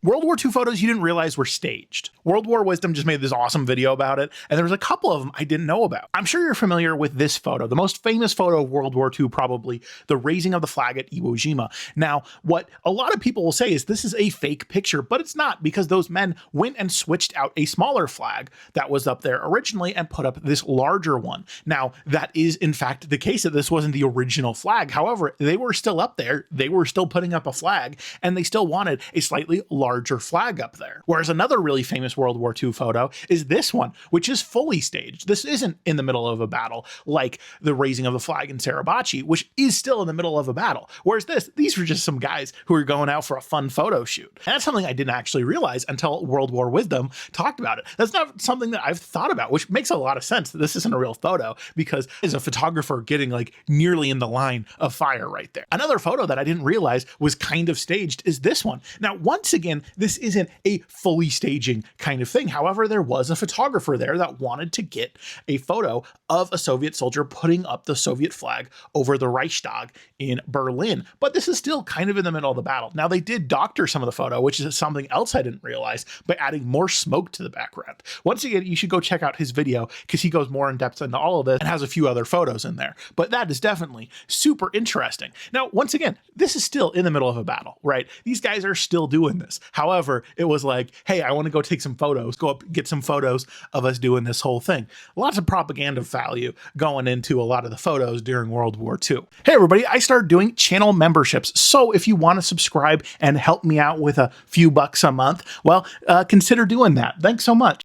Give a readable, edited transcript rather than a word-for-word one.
World War II photos you didn't realize were staged. World War Wisdom just made this awesome video about it, and there was a couple of them I didn't know about. I'm sure you're familiar with this photo, the most famous photo of World War II, probably the raising of the flag at Iwo Jima. Now, what a lot of people will say is this is a fake picture, but it's not, because those men went and switched out a smaller flag that was up there originally and put up this larger one. Now, that is in fact the case, that this wasn't the original flag. However, they were still up there, they were still putting up a flag, and they still wanted a slightly larger flag up there. Whereas another really famous World War II photo is this one, which is fully staged. This isn't in the middle of a battle like the raising of the flag in Suribachi, which is still in the middle of a battle. Whereas these were just some guys who were going out for a fun photo shoot. And that's something I didn't actually realize until World War Wisdom talked about it. That's not something that I've thought about, which makes a lot of sense that this isn't a real photo, because as a photographer getting like nearly in the line of fire right there. Another photo that I didn't realize was kind of staged is this one. Now, once again, this isn't a fully staging kind of thing. However, there was a photographer there that wanted to get a photo of a Soviet soldier putting up the Soviet flag over the Reichstag in Berlin. But this is still kind of in the middle of the battle. Now, they did doctor some of the photo, which is something else I didn't realize, by adding more smoke to the background. Once again, you should go check out his video, because he goes more in depth into all of this and has a few other photos in there. But that is definitely super interesting. Now, once again, this is still in the middle of a battle, right? These guys are still doing this. However, it was like, hey, I want to go take some photos, go up, get some photos of us doing this whole thing. Lots of propaganda value going into a lot of the photos during World War II. Hey everybody, I started doing channel memberships. So if you want to subscribe and help me out with a few bucks a month, well, consider doing that. Thanks so much.